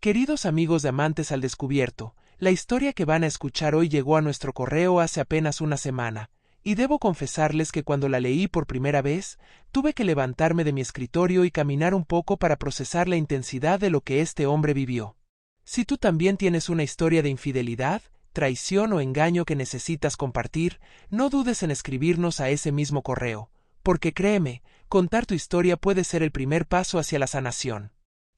Queridos amigos de Amantes al Descubierto, la historia que van a escuchar hoy llegó a nuestro correo hace apenas una semana, y debo confesarles que cuando la leí por primera vez, tuve que levantarme de mi escritorio y caminar un poco para procesar la intensidad de lo que este hombre vivió. Si tú también tienes una historia de infidelidad, traición o engaño que necesitas compartir, no dudes en escribirnos a ese mismo correo, porque créeme, contar tu historia puede ser el primer paso hacia la sanación.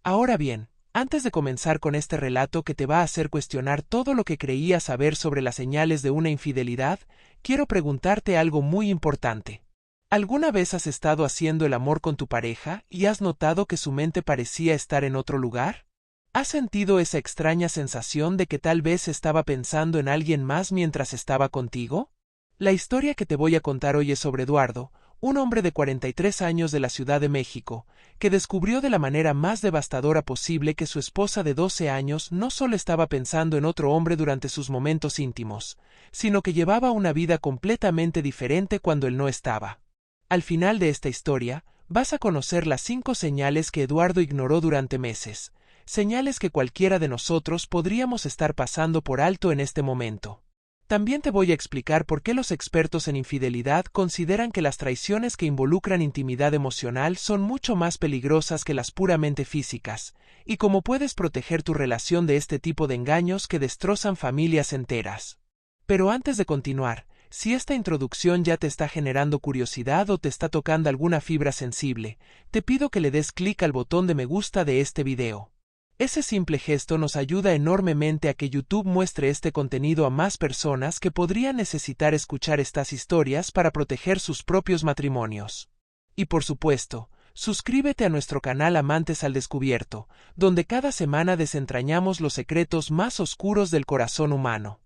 Ahora bien, antes de comenzar con este relato que te va a hacer cuestionar todo lo que creías saber sobre las señales de una infidelidad, quiero preguntarte algo muy importante. ¿Alguna vez has estado haciendo el amor con tu pareja y has notado que su mente parecía estar en otro lugar? ¿Has sentido esa extraña sensación de que tal vez estaba pensando en alguien más mientras estaba contigo? La historia que te voy a contar hoy es sobre Eduardo, un hombre de 43 años de la Ciudad de México, que descubrió de la manera más devastadora posible que su esposa de 12 años no solo estaba pensando en otro hombre durante sus momentos íntimos, sino que llevaba una vida completamente diferente cuando él no estaba. Al final de esta historia, vas a conocer las 5 señales que Eduardo ignoró durante meses, señales que cualquiera de nosotros podríamos estar pasando por alto en este momento. También te voy a explicar por qué los expertos en infidelidad consideran que las traiciones que involucran intimidad emocional son mucho más peligrosas que las puramente físicas, y cómo puedes proteger tu relación de este tipo de engaños que destrozan familias enteras. Pero antes de continuar, si esta introducción ya te está generando curiosidad o te está tocando alguna fibra sensible, te pido que le des clic al botón de me gusta de este video. Ese simple gesto nos ayuda enormemente a que YouTube muestre este contenido a más personas que podrían necesitar escuchar estas historias para proteger sus propios matrimonios. Y por supuesto, suscríbete a nuestro canal Amantes al Descubierto, donde cada semana desentrañamos los secretos más oscuros del corazón humano.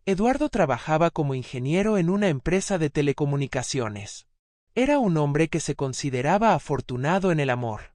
Eduardo trabajaba como ingeniero en una empresa de telecomunicaciones. Era un hombre que se consideraba afortunado en el amor.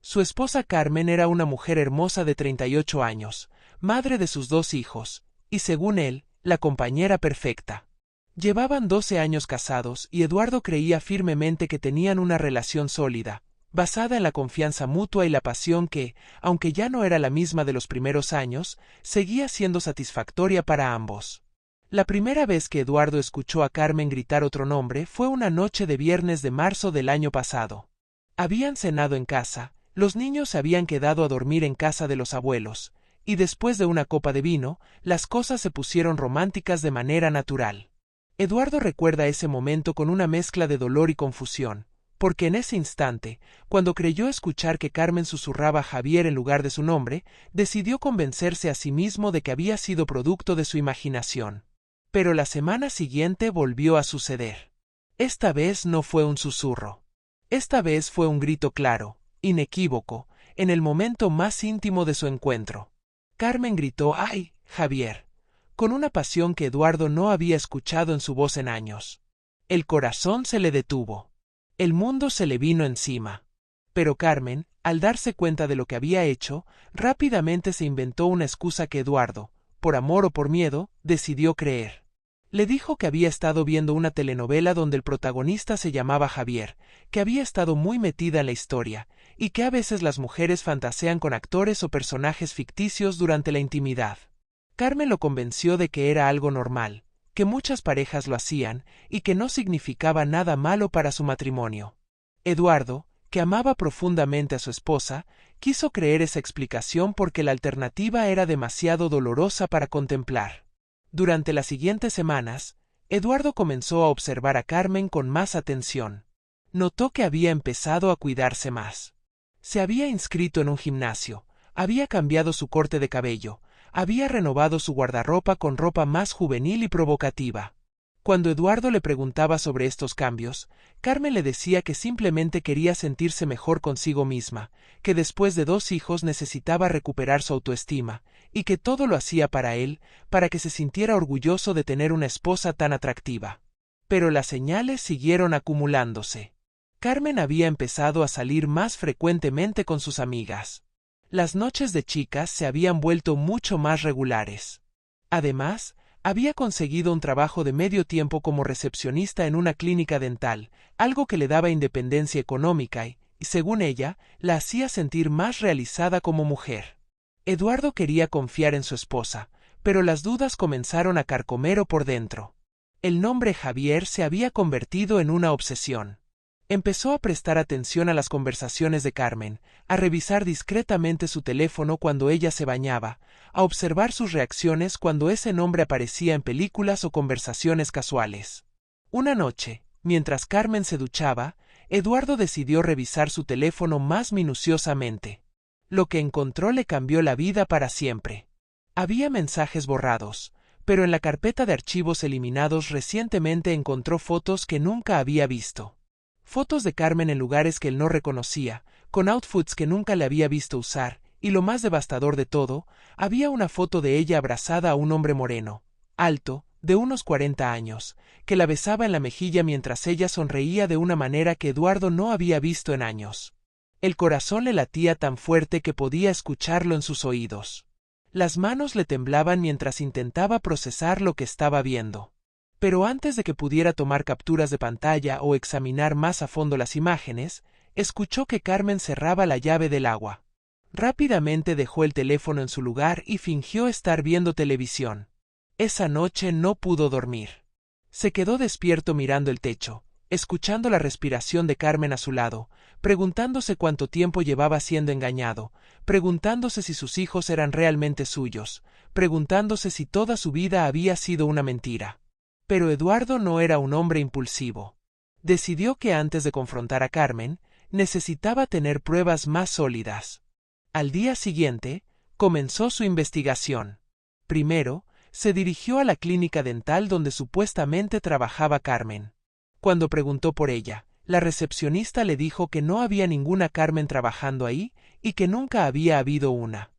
Su esposa Carmen era una mujer hermosa de 38 años, madre de sus 2 hijos, y según él, la compañera perfecta. Llevaban 12 años casados y Eduardo creía firmemente que tenían una relación sólida, basada en la confianza mutua y la pasión que, aunque ya no era la misma de los primeros años, seguía siendo satisfactoria para ambos. La primera vez que Eduardo escuchó a Carmen gritar otro nombre fue una noche de viernes de marzo del año pasado. Habían cenado en casa. Los niños se habían quedado a dormir en casa de los abuelos, y después de una copa de vino, las cosas se pusieron románticas de manera natural. Eduardo recuerda ese momento con una mezcla de dolor y confusión, porque en ese instante, cuando creyó escuchar que Carmen susurraba Javier en lugar de su nombre, decidió convencerse a sí mismo de que había sido producto de su imaginación. Pero la semana siguiente volvió a suceder. Esta vez no fue un susurro. Esta vez fue un grito claro, inequívoco, en el momento más íntimo de su encuentro. Carmen gritó «¡Ay, Javier!», con una pasión que Eduardo no había escuchado en su voz en años. El corazón se le detuvo. El mundo se le vino encima. Pero Carmen, al darse cuenta de lo que había hecho, rápidamente se inventó una excusa que Eduardo, por amor o por miedo, decidió creer. Le dijo que había estado viendo una telenovela donde el protagonista se llamaba Javier, que había estado muy metida en la historia, y que a veces las mujeres fantasean con actores o personajes ficticios durante la intimidad. Carmen lo convenció de que era algo normal, que muchas parejas lo hacían, y que no significaba nada malo para su matrimonio. Eduardo, que amaba profundamente a su esposa, quiso creer esa explicación porque la alternativa era demasiado dolorosa para contemplar. Durante las siguientes semanas, Eduardo comenzó a observar a Carmen con más atención. Notó que había empezado a cuidarse más. Se había inscrito en un gimnasio, había cambiado su corte de cabello, había renovado su guardarropa con ropa más juvenil y provocativa. Cuando Eduardo le preguntaba sobre estos cambios, Carmen le decía que simplemente quería sentirse mejor consigo misma, que después de 2 hijos necesitaba recuperar su autoestima, y que todo lo hacía para él, para que se sintiera orgulloso de tener una esposa tan atractiva. Pero las señales siguieron acumulándose. Carmen había empezado a salir más frecuentemente con sus amigas. Las noches de chicas se habían vuelto mucho más regulares. Además, había conseguido un trabajo de medio tiempo como recepcionista en una clínica dental, algo que le daba independencia económica y, según ella, la hacía sentir más realizada como mujer. Eduardo quería confiar en su esposa, pero las dudas comenzaron a carcomerlo por dentro. El nombre Javier se había convertido en una obsesión. Empezó a prestar atención a las conversaciones de Carmen, a revisar discretamente su teléfono cuando ella se bañaba, a observar sus reacciones cuando ese nombre aparecía en películas o conversaciones casuales. Una noche, mientras Carmen se duchaba, Eduardo decidió revisar su teléfono más minuciosamente. Lo que encontró le cambió la vida para siempre. Había mensajes borrados, pero en la carpeta de archivos eliminados recientemente encontró fotos que nunca había visto. Fotos de Carmen en lugares que él no reconocía, con outfits que nunca le había visto usar, y lo más devastador de todo, había una foto de ella abrazada a un hombre moreno, alto, de unos 40 años, que la besaba en la mejilla mientras ella sonreía de una manera que Eduardo no había visto en años. El corazón le latía tan fuerte que podía escucharlo en sus oídos. Las manos le temblaban mientras intentaba procesar lo que estaba viendo. Pero antes de que pudiera tomar capturas de pantalla o examinar más a fondo las imágenes, escuchó que Carmen cerraba la llave del agua. Rápidamente dejó el teléfono en su lugar y fingió estar viendo televisión. Esa noche no pudo dormir. Se quedó despierto mirando el techo, escuchando la respiración de Carmen a su lado, preguntándose cuánto tiempo llevaba siendo engañado, preguntándose si sus hijos eran realmente suyos, preguntándose si toda su vida había sido una mentira. Pero Eduardo no era un hombre impulsivo. Decidió que antes de confrontar a Carmen, necesitaba tener pruebas más sólidas. Al día siguiente, comenzó su investigación. Primero, se dirigió a la clínica dental donde supuestamente trabajaba Carmen. Cuando preguntó por ella, la recepcionista le dijo que no había ninguna Carmen trabajando ahí y que nunca había habido una.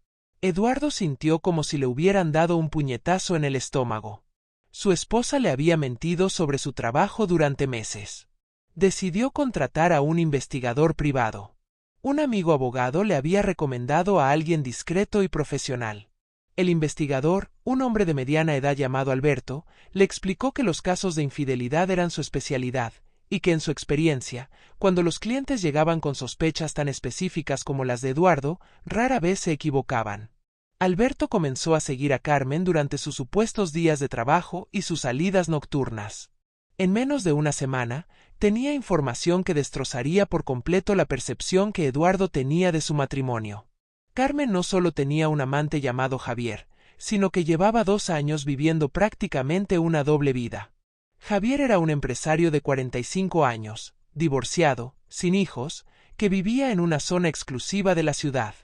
Eduardo sintió como si le hubieran dado un puñetazo en el estómago. Su esposa le había mentido sobre su trabajo durante meses. Decidió contratar a un investigador privado. Un amigo abogado le había recomendado a alguien discreto y profesional. El investigador, un hombre de mediana edad llamado Alberto, le explicó que los casos de infidelidad eran su especialidad, y que en su experiencia, cuando los clientes llegaban con sospechas tan específicas como las de Eduardo, rara vez se equivocaban. Alberto comenzó a seguir a Carmen durante sus supuestos días de trabajo y sus salidas nocturnas. En menos de una semana, tenía información que destrozaría por completo la percepción que Eduardo tenía de su matrimonio. Carmen no solo tenía un amante llamado Javier, sino que llevaba 2 años viviendo prácticamente una doble vida. Javier era un empresario de 45 años, divorciado, sin hijos, que vivía en una zona exclusiva de la ciudad.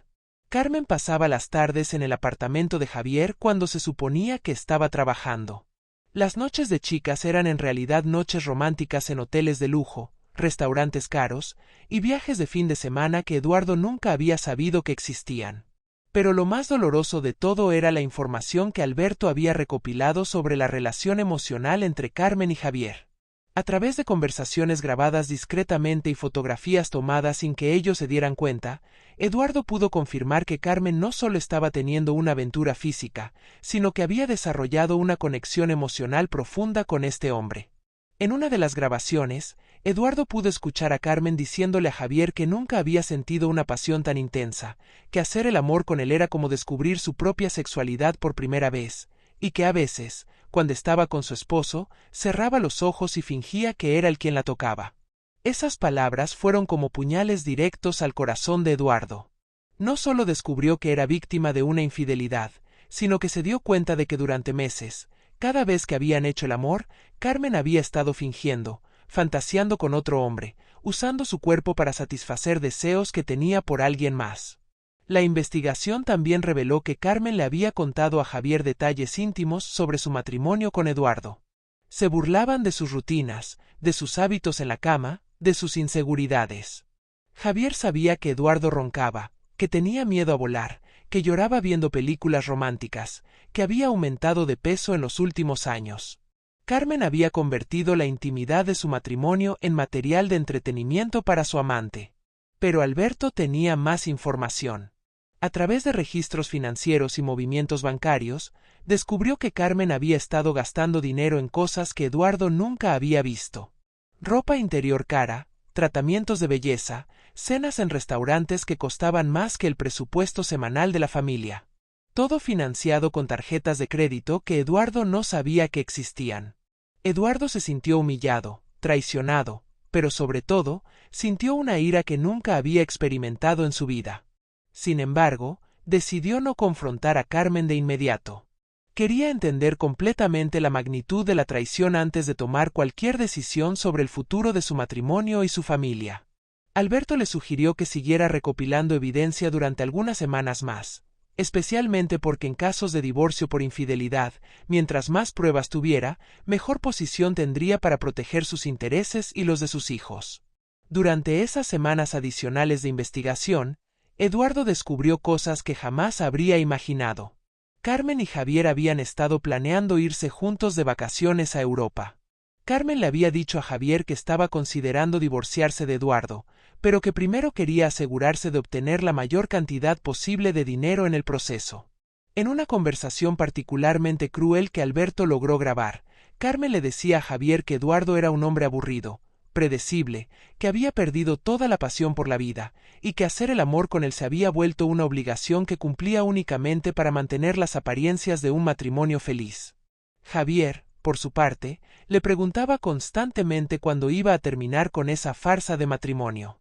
Carmen pasaba las tardes en el apartamento de Javier cuando se suponía que estaba trabajando. Las noches de chicas eran en realidad noches románticas en hoteles de lujo, restaurantes caros y viajes de fin de semana que Eduardo nunca había sabido que existían. Pero lo más doloroso de todo era la información que Alberto había recopilado sobre la relación emocional entre Carmen y Javier. A través de conversaciones grabadas discretamente y fotografías tomadas sin que ellos se dieran cuenta, Eduardo pudo confirmar que Carmen no solo estaba teniendo una aventura física, sino que había desarrollado una conexión emocional profunda con este hombre. En una de las grabaciones, Eduardo pudo escuchar a Carmen diciéndole a Javier que nunca había sentido una pasión tan intensa, que hacer el amor con él era como descubrir su propia sexualidad por primera vez, y que a veces, cuando estaba con su esposo, cerraba los ojos y fingía que era él quien la tocaba. Esas palabras fueron como puñales directos al corazón de Eduardo. No solo descubrió que era víctima de una infidelidad, sino que se dio cuenta de que durante meses, cada vez que habían hecho el amor, Carmen había estado fingiendo, fantaseando con otro hombre, usando su cuerpo para satisfacer deseos que tenía por alguien más. La investigación también reveló que Carmen le había contado a Javier detalles íntimos sobre su matrimonio con Eduardo. Se burlaban de sus rutinas, de sus hábitos en la cama, de sus inseguridades. Javier sabía que Eduardo roncaba, que tenía miedo a volar, que lloraba viendo películas románticas, que había aumentado de peso en los últimos años. Carmen había convertido la intimidad de su matrimonio en material de entretenimiento para su amante. Pero Alberto tenía más información. A través de registros financieros y movimientos bancarios, descubrió que Carmen había estado gastando dinero en cosas que Eduardo nunca había visto. Ropa interior cara, tratamientos de belleza, cenas en restaurantes que costaban más que el presupuesto semanal de la familia. Todo financiado con tarjetas de crédito que Eduardo no sabía que existían. Eduardo se sintió humillado, traicionado, pero sobre todo, sintió una ira que nunca había experimentado en su vida. Sin embargo, decidió no confrontar a Carmen de inmediato. Quería entender completamente la magnitud de la traición antes de tomar cualquier decisión sobre el futuro de su matrimonio y su familia. Alberto le sugirió que siguiera recopilando evidencia durante algunas semanas más, especialmente porque en casos de divorcio por infidelidad, mientras más pruebas tuviera, mejor posición tendría para proteger sus intereses y los de sus hijos. Durante esas semanas adicionales de investigación, Eduardo descubrió cosas que jamás habría imaginado. Carmen y Javier habían estado planeando irse juntos de vacaciones a Europa. Carmen le había dicho a Javier que estaba considerando divorciarse de Eduardo, pero que primero quería asegurarse de obtener la mayor cantidad posible de dinero en el proceso. En una conversación particularmente cruel que Alberto logró grabar, Carmen le decía a Javier que Eduardo era un hombre aburrido, predecible, que había perdido toda la pasión por la vida, y que hacer el amor con él se había vuelto una obligación que cumplía únicamente para mantener las apariencias de un matrimonio feliz. Javier, por su parte, le preguntaba constantemente cuándo iba a terminar con esa farsa de matrimonio.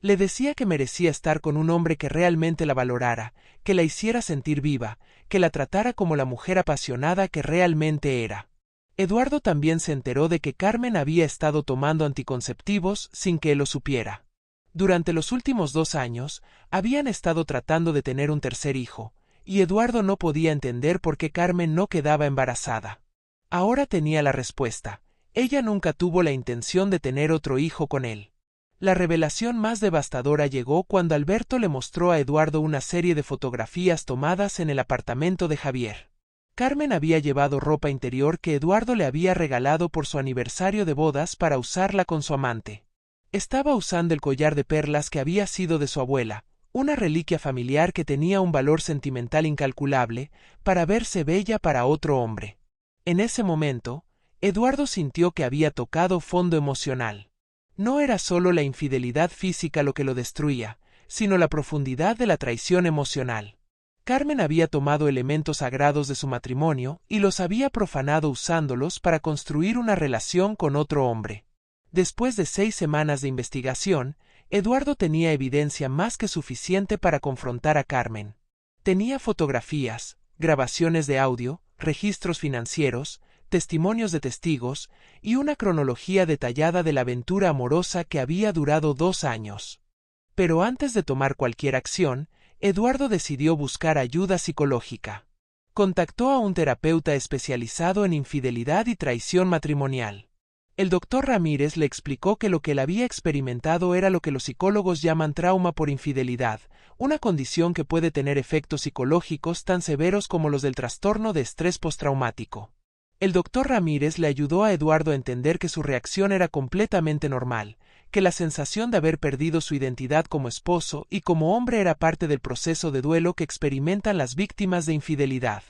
Le decía que merecía estar con un hombre que realmente la valorara, que la hiciera sentir viva, que la tratara como la mujer apasionada que realmente era. Eduardo también se enteró de que Carmen había estado tomando anticonceptivos sin que él lo supiera. Durante los últimos 2 años, habían estado tratando de tener un tercer hijo, y Eduardo no podía entender por qué Carmen no quedaba embarazada. Ahora tenía la respuesta. Ella nunca tuvo la intención de tener otro hijo con él. La revelación más devastadora llegó cuando Alberto le mostró a Eduardo una serie de fotografías tomadas en el apartamento de Javier. Carmen había llevado ropa interior que Eduardo le había regalado por su aniversario de bodas para usarla con su amante. Estaba usando el collar de perlas que había sido de su abuela, una reliquia familiar que tenía un valor sentimental incalculable, para verse bella para otro hombre. En ese momento, Eduardo sintió que había tocado fondo emocional. No era solo la infidelidad física lo que lo destruía, sino la profundidad de la traición emocional. Carmen había tomado elementos sagrados de su matrimonio y los había profanado usándolos para construir una relación con otro hombre. Después de 6 semanas de investigación, Eduardo tenía evidencia más que suficiente para confrontar a Carmen. Tenía fotografías, grabaciones de audio, registros financieros, testimonios de testigos y una cronología detallada de la aventura amorosa que había durado 2 años. Pero antes de tomar cualquier acción, Eduardo decidió buscar ayuda psicológica. Contactó a un terapeuta especializado en infidelidad y traición matrimonial. El doctor Ramírez le explicó que lo que él había experimentado era lo que los psicólogos llaman trauma por infidelidad, una condición que puede tener efectos psicológicos tan severos como los del trastorno de estrés postraumático. El doctor Ramírez le ayudó a Eduardo a entender que su reacción era completamente normal, que la sensación de haber perdido su identidad como esposo y como hombre era parte del proceso de duelo que experimentan las víctimas de infidelidad.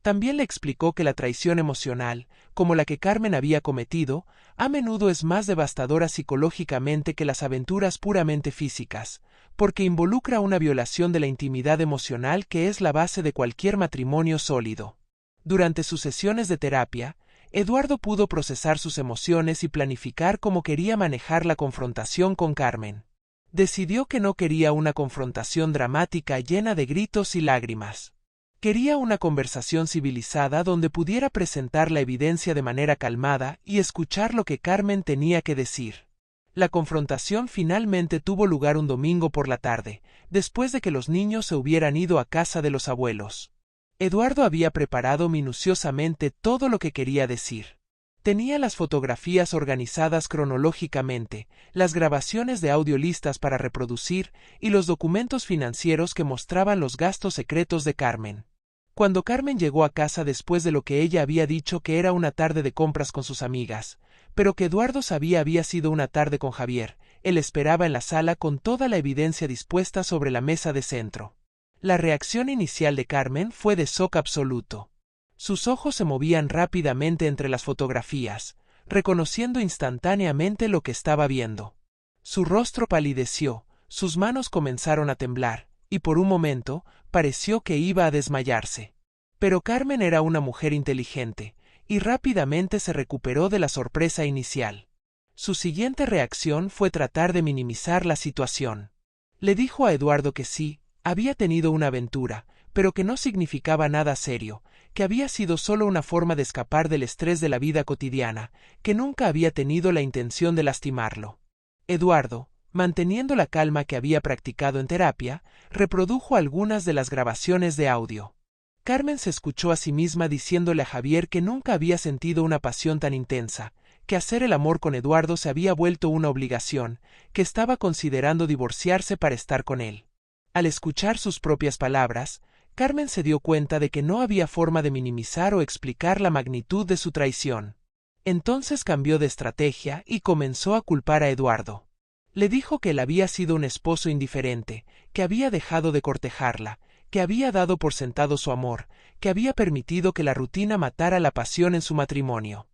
También le explicó que la traición emocional, como la que Carmen había cometido, a menudo es más devastadora psicológicamente que las aventuras puramente físicas, porque involucra una violación de la intimidad emocional que es la base de cualquier matrimonio sólido. Durante sus sesiones de terapia, Eduardo pudo procesar sus emociones y planificar cómo quería manejar la confrontación con Carmen. Decidió que no quería una confrontación dramática llena de gritos y lágrimas. Quería una conversación civilizada donde pudiera presentar la evidencia de manera calmada y escuchar lo que Carmen tenía que decir. La confrontación finalmente tuvo lugar un domingo por la tarde, después de que los niños se hubieran ido a casa de los abuelos. Eduardo había preparado minuciosamente todo lo que quería decir. Tenía las fotografías organizadas cronológicamente, las grabaciones de audio listas para reproducir y los documentos financieros que mostraban los gastos secretos de Carmen. Cuando Carmen llegó a casa después de lo que ella había dicho que era una tarde de compras con sus amigas, pero que Eduardo sabía había sido una tarde con Javier, él esperaba en la sala con toda la evidencia dispuesta sobre la mesa de centro. La reacción inicial de Carmen fue de shock absoluto. Sus ojos se movían rápidamente entre las fotografías, reconociendo instantáneamente lo que estaba viendo. Su rostro palideció, sus manos comenzaron a temblar, y por un momento pareció que iba a desmayarse. Pero Carmen era una mujer inteligente, y rápidamente se recuperó de la sorpresa inicial. Su siguiente reacción fue tratar de minimizar la situación. Le dijo a Eduardo que sí, había tenido una aventura, pero que no significaba nada serio, que había sido solo una forma de escapar del estrés de la vida cotidiana, que nunca había tenido la intención de lastimarlo. Eduardo, manteniendo la calma que había practicado en terapia, reprodujo algunas de las grabaciones de audio. Carmen se escuchó a sí misma diciéndole a Javier que nunca había sentido una pasión tan intensa, que hacer el amor con Eduardo se había vuelto una obligación, que estaba considerando divorciarse para estar con él. Al escuchar sus propias palabras, Carmen se dio cuenta de que no había forma de minimizar o explicar la magnitud de su traición. Entonces cambió de estrategia y comenzó a culpar a Eduardo. Le dijo que él había sido un esposo indiferente, que había dejado de cortejarla, que había dado por sentado su amor, que había permitido que la rutina matara la pasión en su matrimonio.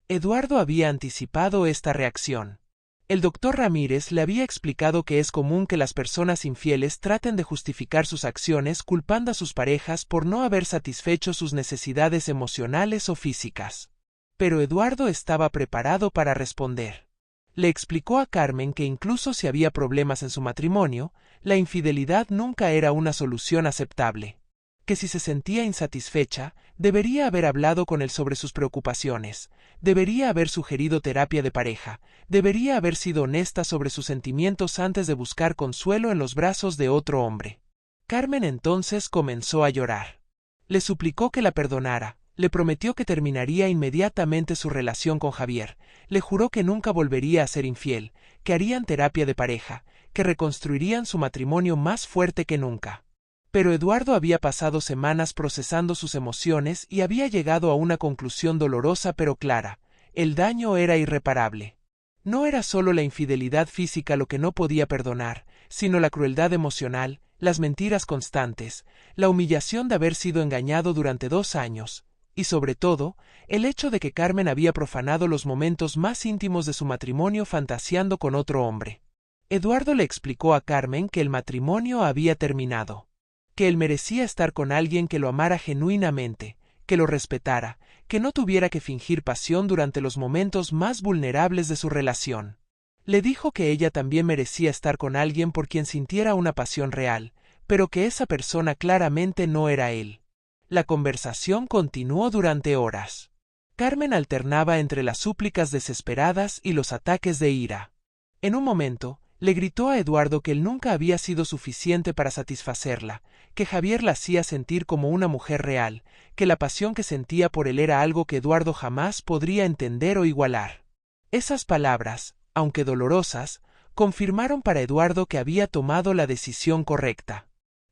Eduardo había anticipado esta reacción. El doctor Ramírez le había explicado que es común que las personas infieles traten de justificar sus acciones culpando a sus parejas por no haber satisfecho sus necesidades emocionales o físicas. Pero Eduardo estaba preparado para responder. Le explicó a Carmen que incluso si había problemas en su matrimonio, la infidelidad nunca era una solución aceptable. Que si se sentía insatisfecha, debería haber hablado con él sobre sus preocupaciones, debería haber sugerido terapia de pareja, debería haber sido honesta sobre sus sentimientos antes de buscar consuelo en los brazos de otro hombre. Carmen entonces comenzó a llorar. Le suplicó que la perdonara, le prometió que terminaría inmediatamente su relación con Javier, le juró que nunca volvería a ser infiel, que harían terapia de pareja, que reconstruirían su matrimonio más fuerte que nunca. Pero Eduardo había pasado semanas procesando sus emociones y había llegado a una conclusión dolorosa pero clara: el daño era irreparable. No era solo la infidelidad física lo que no podía perdonar, sino la crueldad emocional, las mentiras constantes, la humillación de haber sido engañado durante 2 años, y sobre todo, el hecho de que Carmen había profanado los momentos más íntimos de su matrimonio fantaseando con otro hombre. Eduardo le explicó a Carmen que el matrimonio había terminado, que él merecía estar con alguien que lo amara genuinamente, que lo respetara, que no tuviera que fingir pasión durante los momentos más vulnerables de su relación. Le dijo que ella también merecía estar con alguien por quien sintiera una pasión real, pero que esa persona claramente no era él. La conversación continuó durante horas. Carmen alternaba entre las súplicas desesperadas y los ataques de ira. En un momento, le gritó a Eduardo que él nunca había sido suficiente para satisfacerla, que Javier la hacía sentir como una mujer real, que la pasión que sentía por él era algo que Eduardo jamás podría entender o igualar. Esas palabras, aunque dolorosas, confirmaron para Eduardo que había tomado la decisión correcta.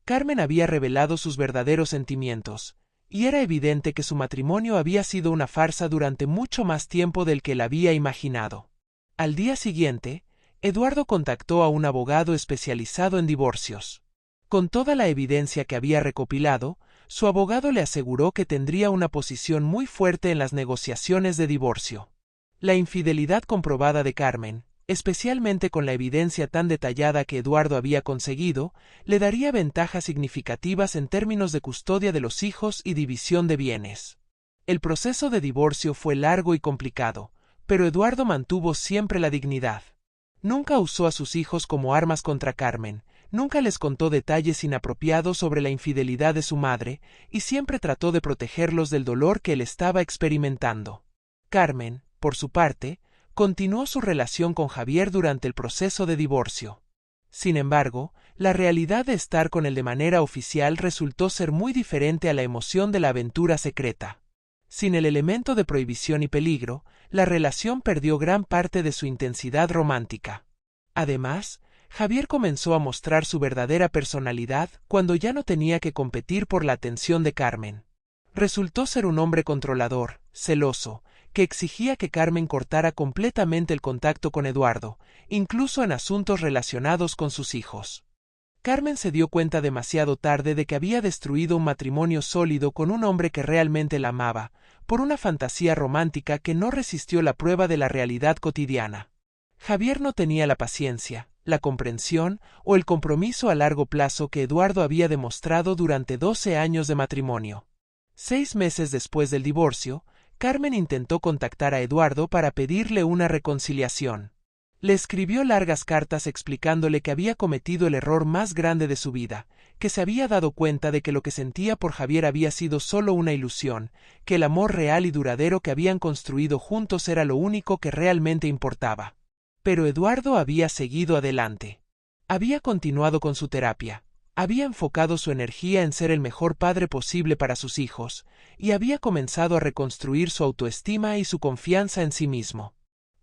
Carmen había revelado sus verdaderos sentimientos, y era evidente que su matrimonio había sido una farsa durante mucho más tiempo del que él había imaginado. Al día siguiente, Eduardo contactó a un abogado especializado en divorcios. Con toda la evidencia que había recopilado, su abogado le aseguró que tendría una posición muy fuerte en las negociaciones de divorcio. La infidelidad comprobada de Carmen, especialmente con la evidencia tan detallada que Eduardo había conseguido, le daría ventajas significativas en términos de custodia de los hijos y división de bienes. El proceso de divorcio fue largo y complicado, pero Eduardo mantuvo siempre la dignidad. Nunca usó a sus hijos como armas contra Carmen, nunca les contó detalles inapropiados sobre la infidelidad de su madre, y siempre trató de protegerlos del dolor que él estaba experimentando. Carmen, por su parte, continuó su relación con Javier durante el proceso de divorcio. Sin embargo, la realidad de estar con él de manera oficial resultó ser muy diferente a la emoción de la aventura secreta. Sin el elemento de prohibición y peligro, la relación perdió gran parte de su intensidad romántica. Además, Javier comenzó a mostrar su verdadera personalidad cuando ya no tenía que competir por la atención de Carmen. Resultó ser un hombre controlador, celoso, que exigía que Carmen cortara completamente el contacto con Eduardo, incluso en asuntos relacionados con sus hijos. Carmen se dio cuenta demasiado tarde de que había destruido un matrimonio sólido con un hombre que realmente la amaba, por una fantasía romántica que no resistió la prueba de la realidad cotidiana. Javier no tenía la paciencia, la comprensión o el compromiso a largo plazo que Eduardo había demostrado durante 12 años de matrimonio. 6 meses después del divorcio, Carmen intentó contactar a Eduardo para pedirle una reconciliación. Le escribió largas cartas explicándole que había cometido el error más grande de su vida, que se había dado cuenta de que lo que sentía por Javier había sido solo una ilusión, que el amor real y duradero que habían construido juntos era lo único que realmente importaba. Pero Eduardo había seguido adelante. Había continuado con su terapia, había enfocado su energía en ser el mejor padre posible para sus hijos, y había comenzado a reconstruir su autoestima y su confianza en sí mismo.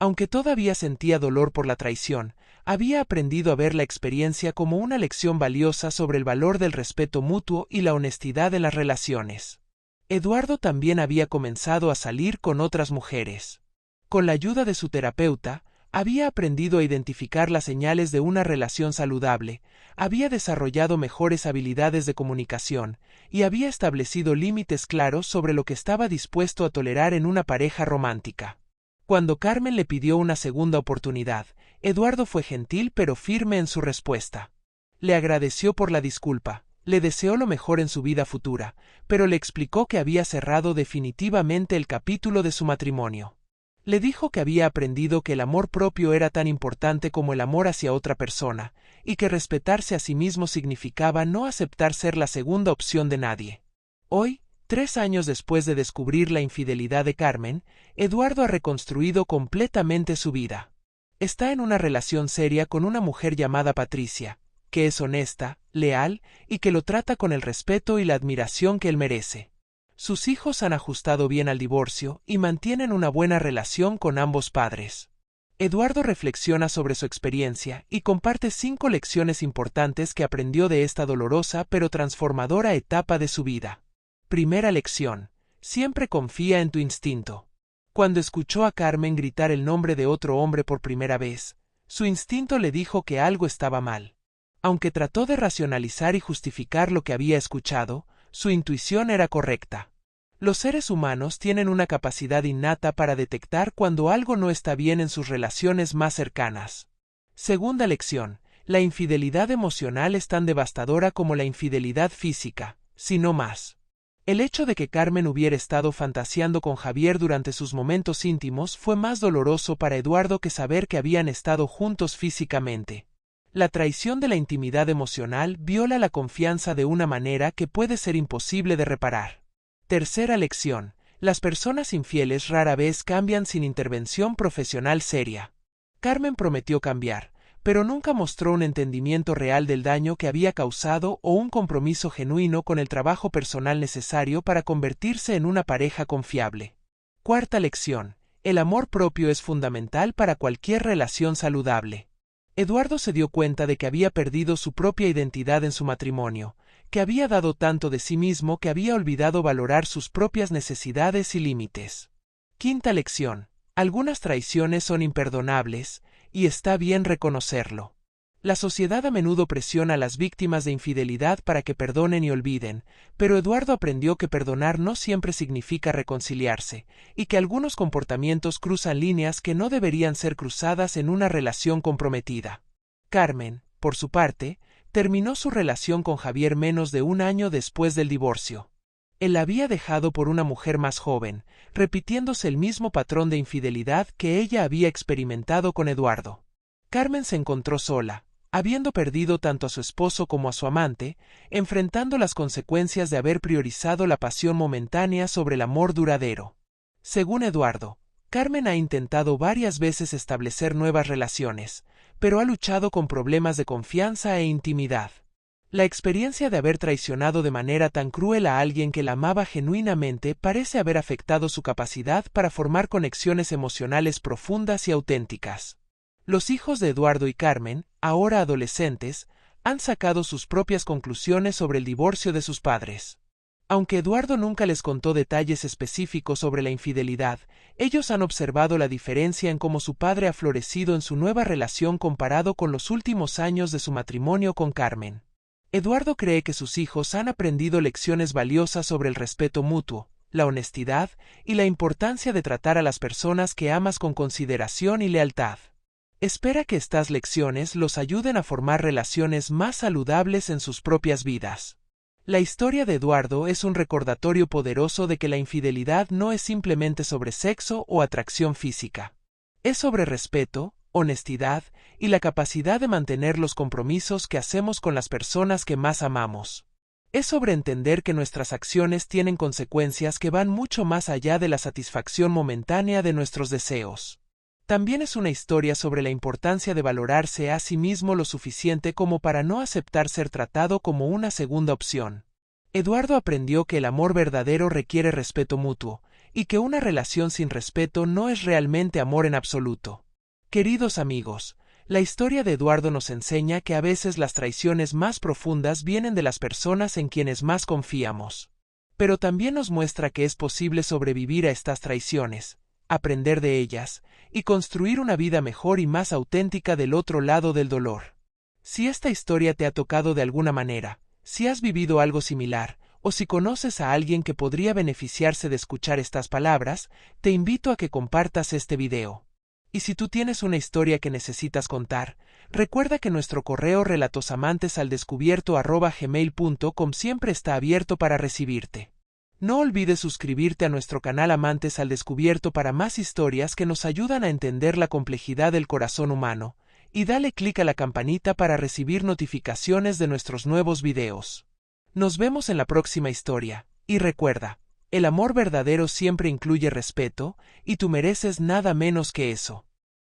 Aunque todavía sentía dolor por la traición, había aprendido a ver la experiencia como una lección valiosa sobre el valor del respeto mutuo y la honestidad en las relaciones. Eduardo también había comenzado a salir con otras mujeres. Con la ayuda de su terapeuta, había aprendido a identificar las señales de una relación saludable, había desarrollado mejores habilidades de comunicación y había establecido límites claros sobre lo que estaba dispuesto a tolerar en una pareja romántica. Cuando Carmen le pidió una segunda oportunidad, Eduardo fue gentil pero firme en su respuesta. Le agradeció por la disculpa, le deseó lo mejor en su vida futura, pero le explicó que había cerrado definitivamente el capítulo de su matrimonio. Le dijo que había aprendido que el amor propio era tan importante como el amor hacia otra persona, y que respetarse a sí mismo significaba no aceptar ser la segunda opción de nadie. Hoy, 3 años después de descubrir la infidelidad de Carmen, Eduardo ha reconstruido completamente su vida. Está en una relación seria con una mujer llamada Patricia, que es honesta, leal y que lo trata con el respeto y la admiración que él merece. Sus hijos han ajustado bien al divorcio y mantienen una buena relación con ambos padres. Eduardo reflexiona sobre su experiencia y comparte 5 lecciones importantes que aprendió de esta dolorosa pero transformadora etapa de su vida. Primera lección: siempre confía en tu instinto. Cuando escuchó a Carmen gritar el nombre de otro hombre por primera vez, su instinto le dijo que algo estaba mal. Aunque trató de racionalizar y justificar lo que había escuchado, su intuición era correcta. Los seres humanos tienen una capacidad innata para detectar cuando algo no está bien en sus relaciones más cercanas. Segunda lección: la infidelidad emocional es tan devastadora como la infidelidad física, si no más. El hecho de que Carmen hubiera estado fantaseando con Javier durante sus momentos íntimos fue más doloroso para Eduardo que saber que habían estado juntos físicamente. La traición de la intimidad emocional viola la confianza de una manera que puede ser imposible de reparar. Tercera lección: las personas infieles rara vez cambian sin intervención profesional seria. Carmen prometió cambiar, pero nunca mostró un entendimiento real del daño que había causado o un compromiso genuino con el trabajo personal necesario para convertirse en una pareja confiable. Cuarta lección: el amor propio es fundamental para cualquier relación saludable. Eduardo se dio cuenta de que había perdido su propia identidad en su matrimonio, que había dado tanto de sí mismo que había olvidado valorar sus propias necesidades y límites. Quinta lección: algunas traiciones son imperdonables, y está bien reconocerlo. La sociedad a menudo presiona a las víctimas de infidelidad para que perdonen y olviden, pero Eduardo aprendió que perdonar no siempre significa reconciliarse, y que algunos comportamientos cruzan líneas que no deberían ser cruzadas en una relación comprometida. Carmen, por su parte, terminó su relación con Javier menos de 1 año después del divorcio. Él la había dejado por una mujer más joven, repitiéndose el mismo patrón de infidelidad que ella había experimentado con Eduardo. Carmen se encontró sola, habiendo perdido tanto a su esposo como a su amante, enfrentando las consecuencias de haber priorizado la pasión momentánea sobre el amor duradero. Según Eduardo, Carmen ha intentado varias veces establecer nuevas relaciones, pero ha luchado con problemas de confianza e intimidad. La experiencia de haber traicionado de manera tan cruel a alguien que la amaba genuinamente parece haber afectado su capacidad para formar conexiones emocionales profundas y auténticas. Los hijos de Eduardo y Carmen, ahora adolescentes, han sacado sus propias conclusiones sobre el divorcio de sus padres. Aunque Eduardo nunca les contó detalles específicos sobre la infidelidad, ellos han observado la diferencia en cómo su padre ha florecido en su nueva relación comparado con los últimos años de su matrimonio con Carmen. Eduardo cree que sus hijos han aprendido lecciones valiosas sobre el respeto mutuo, la honestidad y la importancia de tratar a las personas que amas con consideración y lealtad. Espera que estas lecciones los ayuden a formar relaciones más saludables en sus propias vidas. La historia de Eduardo es un recordatorio poderoso de que la infidelidad no es simplemente sobre sexo o atracción física. Es sobre respeto, honestidad y la capacidad de mantener los compromisos que hacemos con las personas que más amamos. Es sobre entender que nuestras acciones tienen consecuencias que van mucho más allá de la satisfacción momentánea de nuestros deseos. También es una historia sobre la importancia de valorarse a sí mismo lo suficiente como para no aceptar ser tratado como una segunda opción. Eduardo aprendió que el amor verdadero requiere respeto mutuo, y que una relación sin respeto no es realmente amor en absoluto. Queridos amigos, la historia de Eduardo nos enseña que a veces las traiciones más profundas vienen de las personas en quienes más confiamos. Pero también nos muestra que es posible sobrevivir a estas traiciones, aprender de ellas, y construir una vida mejor y más auténtica del otro lado del dolor. Si esta historia te ha tocado de alguna manera, si has vivido algo similar, o si conoces a alguien que podría beneficiarse de escuchar estas palabras, te invito a que compartas este video. Y si tú tienes una historia que necesitas contar, recuerda que nuestro correo relatosamantesaldescubierto@gmail.com siempre está abierto para recibirte. No olvides suscribirte a nuestro canal Amantes al Descubierto para más historias que nos ayudan a entender la complejidad del corazón humano, y dale clic a la campanita para recibir notificaciones de nuestros nuevos videos. Nos vemos en la próxima historia, y recuerda, el amor verdadero siempre incluye respeto, y tú mereces nada menos que eso.